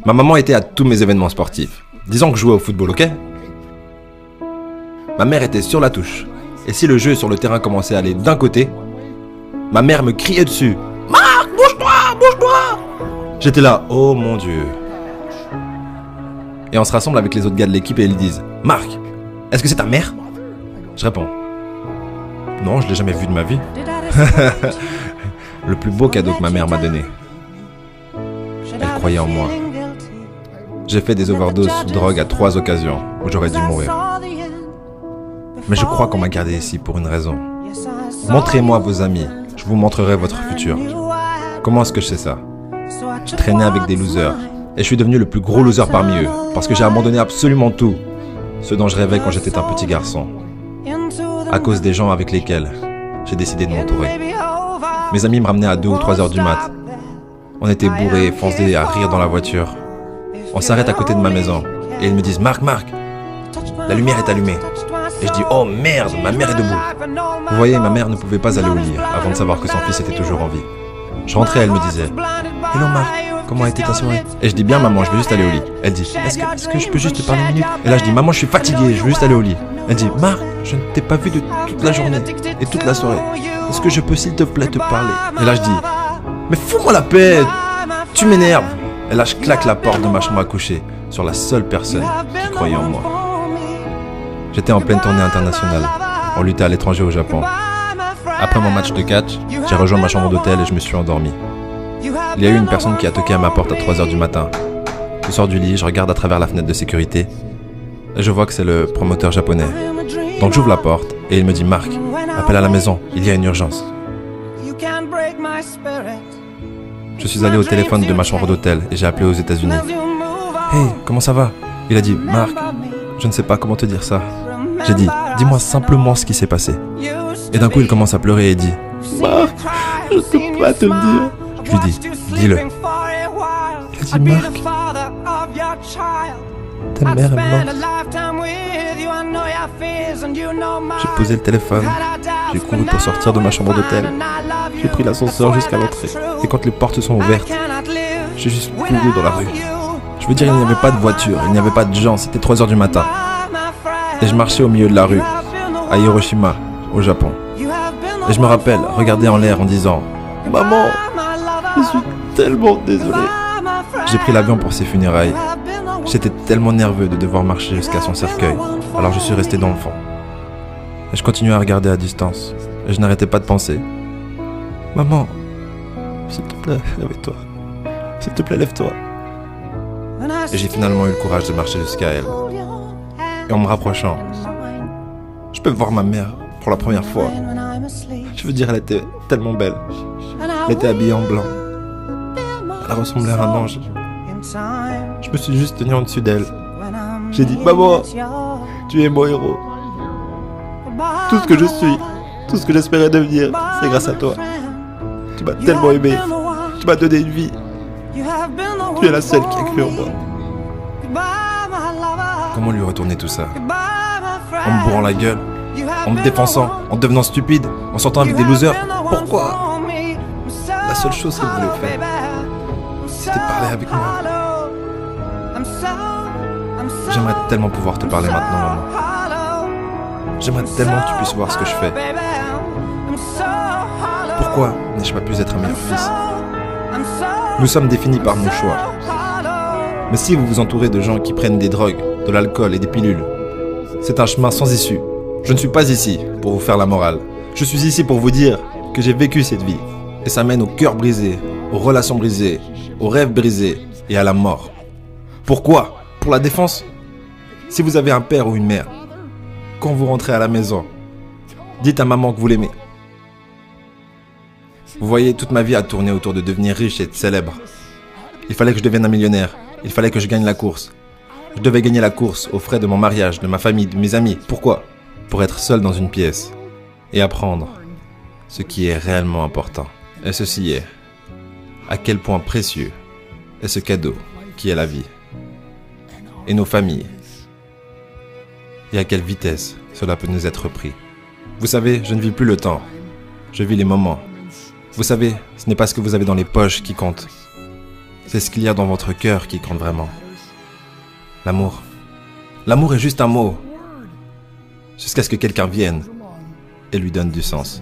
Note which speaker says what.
Speaker 1: Ma maman était à tous mes événements sportifs. Disons que je jouais au football, ok? Ma mère était sur la touche. Et si le jeu sur le terrain commençait à aller d'un côté, ma mère me criait dessus. Marc, bouge-toi, bouge-toi! J'étais là, oh mon Dieu. Et on se rassemble avec les autres gars de l'équipe et ils disent, Marc, est-ce que c'est ta mère? Je réponds, non, je l'ai jamais vue de ma vie. Le plus beau cadeau que ma mère m'a donné. Elle croyait en moi. J'ai fait des overdoses sous drogue à 3 occasions où j'aurais dû mourir. Mais je crois qu'on m'a gardé ici pour une raison. Montrez-moi vos amis, je vous montrerai votre futur. Comment est-ce que je sais ça? Je traînais avec des losers et je suis devenu le plus gros loser parmi eux parce que j'ai abandonné absolument tout, ce dont je rêvais quand j'étais un petit garçon, à cause des gens avec lesquels j'ai décidé de m'entourer. Mes amis me ramenaient à 2 ou 3 heures du mat. On était bourrés, foncés à rire dans la voiture. On s'arrête à côté de ma maison et ils me disent « Marc, la lumière est allumée ». Et je dis « Oh merde, ma mère est debout ». Vous voyez, ma mère ne pouvait pas aller au lit avant de savoir que son fils était toujours en vie. Je rentrais, elle me disait « Hello Marc, comment a été ta soirée ?» Et je dis « Bien maman, je veux juste aller au lit ». Elle dit « Est-ce que je peux juste te parler une minute ?» Et là je dis « Maman, je suis fatigué, je veux juste aller au lit ». Elle dit « Marc, je ne t'ai pas vu de toute la journée et toute la soirée. Est-ce que je peux s'il te plaît te parler ?» Et là je dis « Mais fous-moi la paix, tu m'énerves !» Et là je claque la porte de ma chambre à coucher sur la seule personne qui croyait en moi. J'étais en pleine tournée internationale. On luttait à l'étranger au Japon. Après mon match de catch, j'ai rejoint ma chambre d'hôtel et je me suis endormi. Il y a eu une personne qui a toqué à ma porte à 3 heures du matin. Je sors du lit, je regarde à travers la fenêtre de sécurité et je vois que c'est le promoteur japonais. Donc j'ouvre la porte et il me dit « Marc, appelle à la maison, il y a une urgence ». Je suis allé au téléphone de ma chambre d'hôtel et j'ai appelé aux États-Unis. « Hey, comment ça va ?» Il a dit « Marc, je ne sais pas comment te dire ça. » J'ai dit « Dis-moi simplement ce qui s'est passé. » Et d'un coup, il commence à pleurer et dit « Marc, je ne peux pas te le dire. » Je lui dis « Dis-le. » Il a dit « Marc, ta mère est morte. » J'ai posé le téléphone, j'ai couru pour sortir de ma chambre d'hôtel. J'ai pris l'ascenseur jusqu'à l'entrée. Et quand les portes sont ouvertes, j'ai juste couru dans la rue. Je veux dire, il n'y avait pas de voiture, il n'y avait pas de gens, c'était 3 heures du matin. Et je marchais au milieu de la rue, à Hiroshima, au Japon. Et je me rappelle regarder en l'air en disant « Maman, je suis tellement désolé. » J'ai pris l'avion pour ses funérailles. J'étais tellement nerveux de devoir marcher jusqu'à son cercueil, alors je suis resté dans le fond. Et je continuais à regarder à distance, et je n'arrêtais pas de penser « Maman, s'il te plaît, lève-toi. S'il te plaît, lève-toi. » Et j'ai finalement eu le courage de marcher jusqu'à elle. Et en me rapprochant, je peux voir ma mère pour la première fois. Je veux dire, elle était tellement belle. Elle était habillée en blanc. Elle ressemblait à un ange. Je me suis juste tenu en dessus d'elle. J'ai dit, maman, tu es mon héros. Tout ce que je suis, tout ce que j'espérais devenir, c'est grâce à toi. Tu m'as tellement aimé. Tu m'as donné une vie. Tu es la seule qui a cru en moi. Comment lui retourner tout ça? En me bourrant la gueule, en me défonçant, en devenant stupide, en sortant avec des losers. Pourquoi? La seule chose qu'elle voulait faire, c'était parler avec moi. J'aimerais tellement pouvoir te parler maintenant, maman. J'aimerais tellement que tu puisses voir ce que je fais. Pourquoi n'ai-je pas pu être un meilleur fils? Nous sommes définis par nos choix. Mais si vous vous entourez de gens qui prennent des drogues, de l'alcool et des pilules, c'est un chemin sans issue. Je ne suis pas ici pour vous faire la morale. Je suis ici pour vous dire que j'ai vécu cette vie. Et ça mène au cœur brisé, aux relations brisées, aux rêves brisés et à la mort. Pourquoi? Pour la défense? Si vous avez un père ou une mère, quand vous rentrez à la maison, dites à maman que vous l'aimez. Vous voyez, toute ma vie a tourné autour de devenir riche et célèbre. Il fallait que je devienne un millionnaire. Il fallait que je gagne la course. Je devais gagner la course aux frais de mon mariage, de ma famille, de mes amis. Pourquoi? Pour être seul dans une pièce et apprendre ce qui est réellement important. Et ceci est à quel point précieux est ce cadeau qui est la vie et nos familles. Et à quelle vitesse cela peut nous être pris. Vous savez, je ne vis plus le temps. Je vis les moments. Vous savez, ce n'est pas ce que vous avez dans les poches qui compte. C'est ce qu'il y a dans votre cœur qui compte vraiment. L'amour. L'amour est juste un mot. Jusqu'à ce que quelqu'un vienne et lui donne du sens.